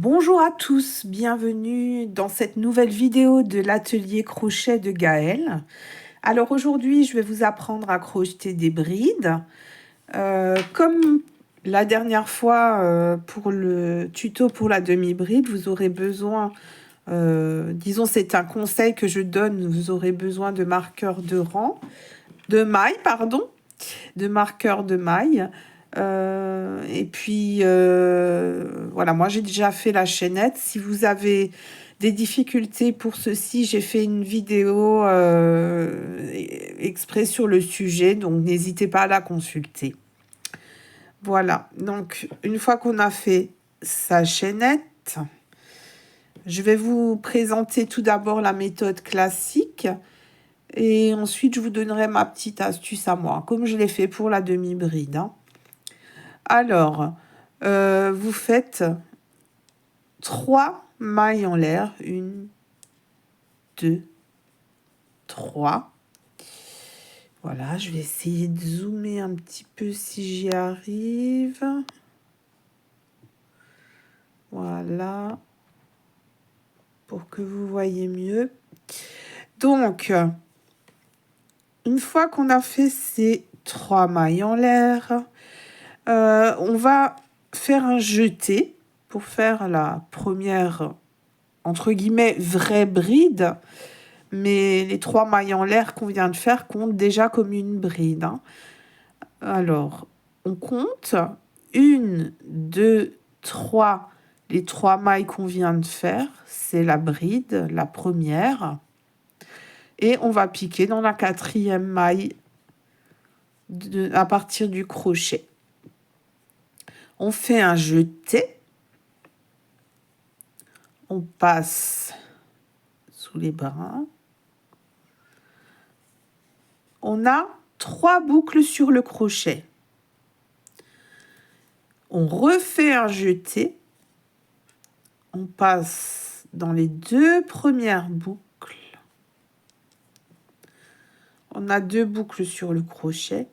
Bonjour à tous, bienvenue dans cette nouvelle vidéo de l'atelier crochet de Gaëlle. Alors aujourd'hui, je vais vous apprendre à crocheter des brides. Comme la dernière fois pour le tuto pour la demi-bride, vous aurez besoin, disons c'est un conseil que je donne, vous aurez besoin de marqueurs de rang, de maille, pardon, de marqueurs de maille. Et puis, voilà, moi j'ai déjà fait la chaînette. Si vous avez des difficultés pour ceci, j'ai fait une vidéo exprès sur le sujet, donc n'hésitez pas à la consulter. Voilà, donc une fois qu'on a fait sa chaînette, je vais vous présenter tout d'abord la méthode classique et ensuite je vous donnerai ma petite astuce à moi, comme je l'ai fait pour la demi-bride, hein. Alors, vous faites 3 mailles en l'air. 1, 2, 3. Voilà, je vais essayer de zoomer un petit peu si j'y arrive. Voilà, pour que vous voyez mieux. Donc, une fois qu'on a fait ces 3 mailles en l'air, on va faire un jeté pour faire la première, entre guillemets, vraie bride. Mais les 3 mailles en l'air qu'on vient de faire comptent déjà comme une bride, hein. Alors, on compte 1, 2, 3. Les 3 mailles qu'on vient de faire, c'est la bride, la première. Et on va piquer dans la 4e maille à partir du crochet. On fait un jeté. On passe sous les brins. On a 3 boucles sur le crochet. On refait un jeté. On passe dans les 2 premières boucles. On a 2 boucles sur le crochet.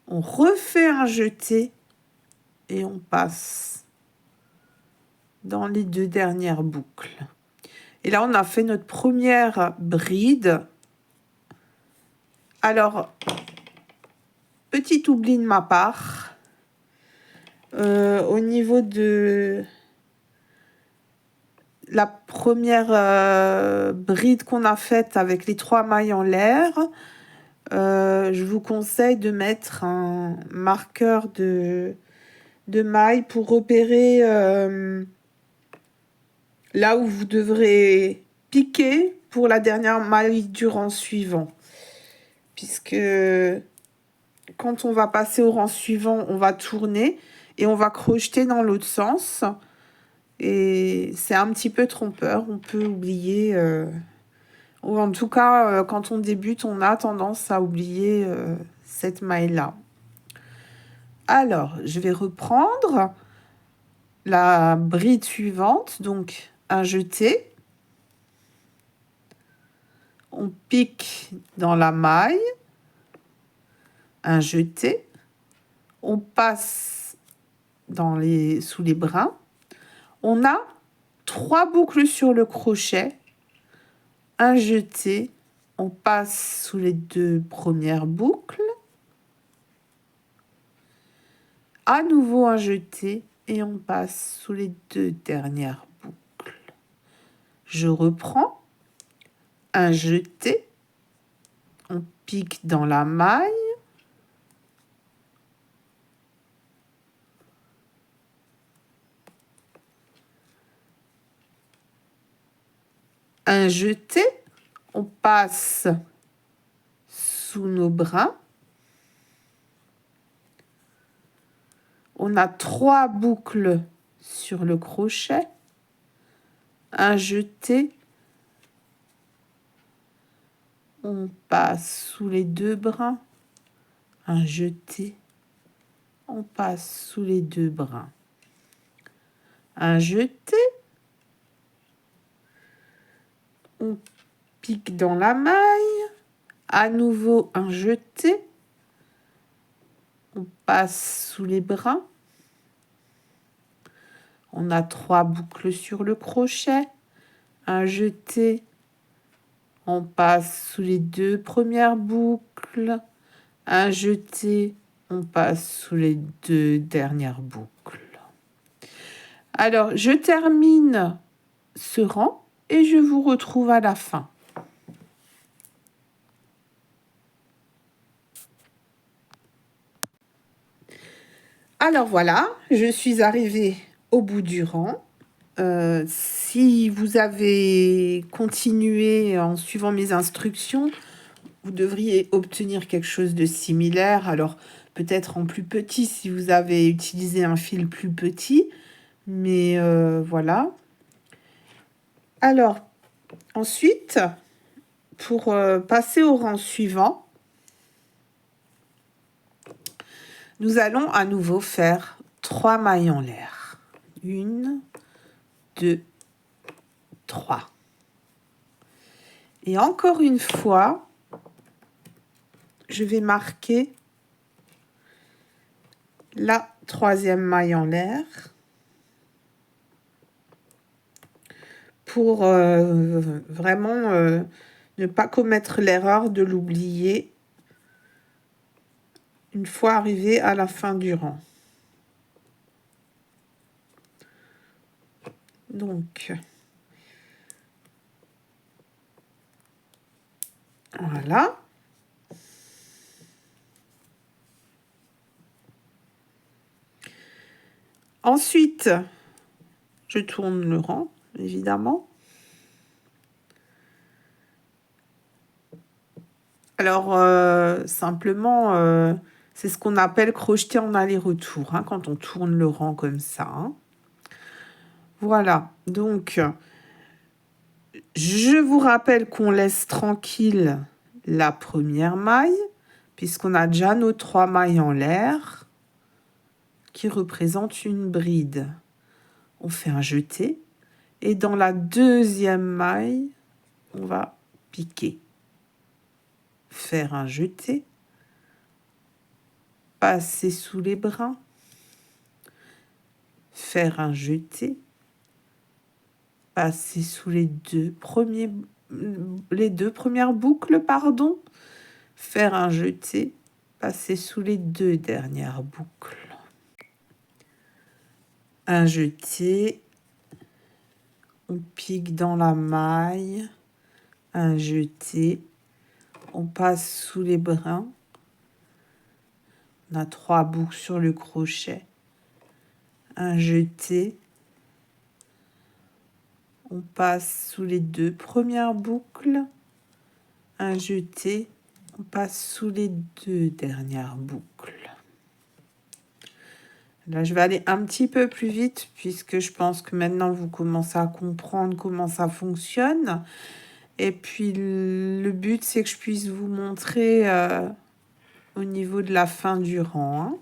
On refait un jeté et on passe dans les 2 dernières boucles. Et là, on a fait notre première bride. Alors, petit oubli de ma part. Au niveau de la première bride qu'on a faite avec les 3 mailles en l'air, je vous conseille de mettre un marqueur de maille pour repérer là où vous devrez piquer pour la dernière maille du rang suivant. Puisque quand on va passer au rang suivant, on va tourner et on va crocheter dans l'autre sens. Et c'est un petit peu trompeur, on peut oublier, ou en tout cas, quand on débute, on a tendance à oublier cette maille-là. Alors, je vais reprendre la bride suivante, donc un jeté. On pique dans la maille, un jeté. On passe sous les brins. On a 3 boucles sur le crochet, un jeté, on passe sous les 2 premières boucles, à nouveau un jeté et on passe sous les 2 dernières boucles. Je reprends, un jeté, on pique dans la maille, un jeté, on passe sous nos brins. On a 3 boucles sur le crochet, un jeté, on passe sous les 2 brins, un jeté, on passe sous les 2 brins, un jeté, on pique dans la maille, à nouveau un jeté, on passe sous les brins, On a 3 boucles sur le crochet, un jeté, on passe sous les 2 premières boucles, un jeté, on passe sous les 2 dernières boucles. Alors, je termine ce rang et je vous retrouve à la fin. Alors voilà, je suis arrivée au bout du rang. Si vous avez continué en suivant mes instructions, vous devriez obtenir quelque chose de similaire. Alors peut-être en plus petit si vous avez utilisé un fil plus petit, mais voilà. Alors ensuite, pour passer au rang suivant, nous allons à nouveau faire 3 mailles en l'air. 1, 2, 3. Et encore une fois, je vais marquer la 3e maille en l'air pour vraiment ne pas commettre l'erreur de l'oublier une fois arrivé à la fin du rang. Donc, voilà. Ensuite, je tourne le rang, évidemment. Alors, simplement, c'est ce qu'on appelle crocheter en aller-retour, hein, quand on tourne le rang comme ça. Hein. Voilà, donc, je vous rappelle qu'on laisse tranquille la première maille, puisqu'on a déjà nos 3 mailles en l'air, qui représentent une bride. On fait un jeté, et dans la 2e maille, on va piquer. Faire un jeté, passer sous les brins, faire un jeté, passer sous les deux premières boucles, pardon, faire un jeté, passer sous les 2 dernières boucles. Un jeté, on pique dans la maille, un jeté, on passe sous les brins, on a 3 boucles sur le crochet, un jeté, on passe sous les 2 premières boucles, un jeté, on passe sous les 2 dernières boucles. Là, je vais aller un petit peu plus vite puisque je pense que maintenant vous commencez à comprendre comment ça fonctionne. Et puis le but, c'est que je puisse vous montrer au niveau de la fin du rang. Hein.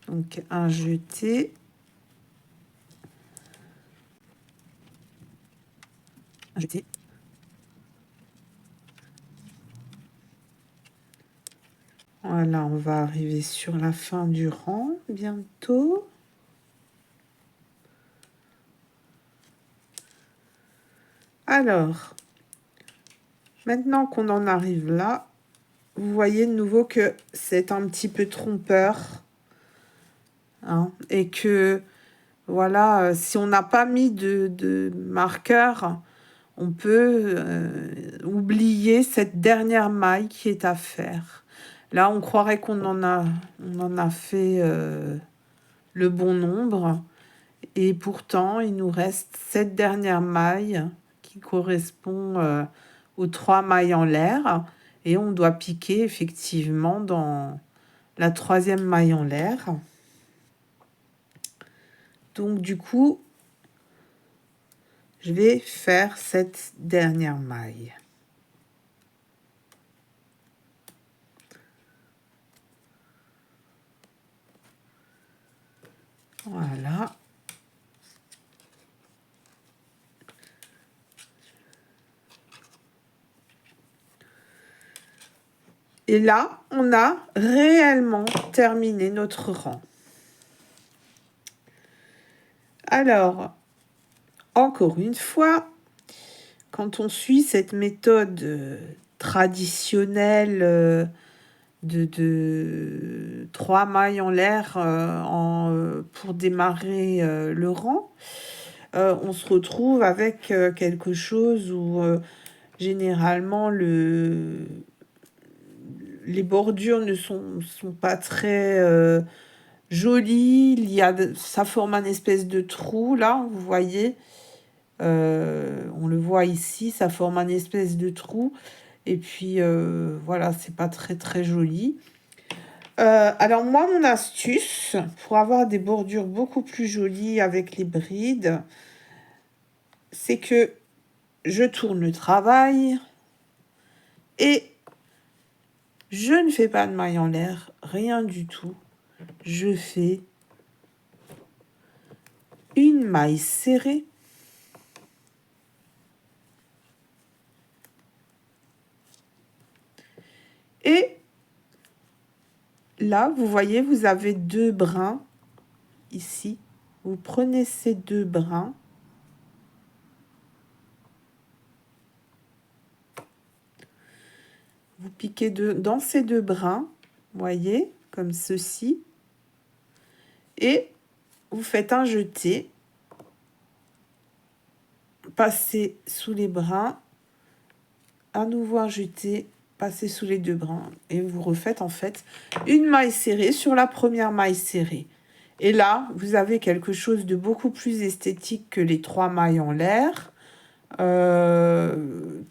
Donc un jeté. Un jeté. Voilà, on va arriver sur la fin du rang bientôt. Alors, maintenant qu'on en arrive là, vous voyez de nouveau que c'est un petit peu trompeur. Hein, et que, voilà, si on n'a pas mis de marqueur, on peut oublier cette dernière maille qui est à faire. Là, on croirait qu'on en a fait le bon nombre. Et pourtant, il nous reste cette dernière maille qui correspond aux 3 mailles en l'air. Et on doit piquer effectivement dans la 3e maille en l'air. Donc, du coup, je vais faire cette dernière maille. Voilà. Et là, on a réellement terminé notre rang. Alors, encore une fois, quand on suit cette méthode traditionnelle de 3 mailles en l'air pour démarrer le rang, on se retrouve avec quelque chose où généralement les bordures ne sont pas très jolies. Ça forme un espèce de trou là, vous voyez. On le voit ici, ça forme un espèce de trou. Et puis voilà, c'est pas très très joli. Alors moi, mon astuce pour avoir des bordures beaucoup plus jolies avec les brides, c'est que je tourne le travail et je ne fais pas de maille en l'air, rien du tout. Je fais une maille serrée et là, vous voyez, vous avez 2 brins ici. Vous prenez ces 2 brins. Vous piquez dans ces 2 brins, voyez, comme ceci. Et vous faites un jeté. Passez sous les brins. À nouveau un jeté. Passez sous les 2 brins. Et vous refaites en fait une maille serrée sur la première maille serrée. Et là, vous avez quelque chose de beaucoup plus esthétique que les 3 mailles en l'air.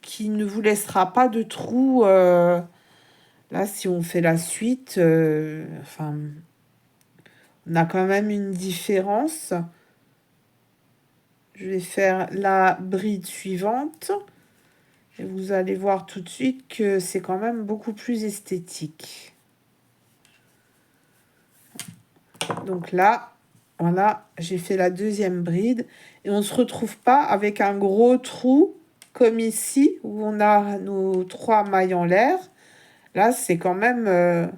Qui ne vous laissera pas de trou. Là, si on fait la suite, enfin, on a quand même une différence. Je vais faire la bride suivante. Et vous allez voir tout de suite que c'est quand même beaucoup plus esthétique. Donc là, voilà, j'ai fait la deuxième bride. Et on ne se retrouve pas avec un gros trou comme ici, où on a nos 3 mailles en l'air. Là, c'est quand même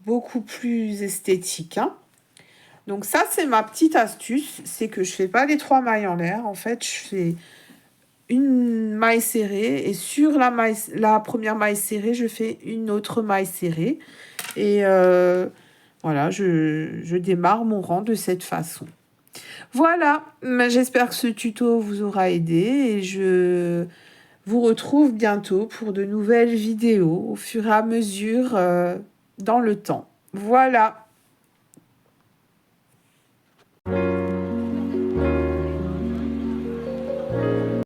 beaucoup plus esthétique. Hein. Donc ça, c'est ma petite astuce. C'est que je fais pas les 3 mailles en l'air. En fait, je fais une maille serrée. Et sur la première maille serrée, je fais une autre maille serrée. Et voilà, je démarre mon rang de cette façon. Voilà, j'espère que ce tuto vous aura aidé. Et je vous retrouve bientôt pour de nouvelles vidéos au fur et à mesure dans le temps. Voilà.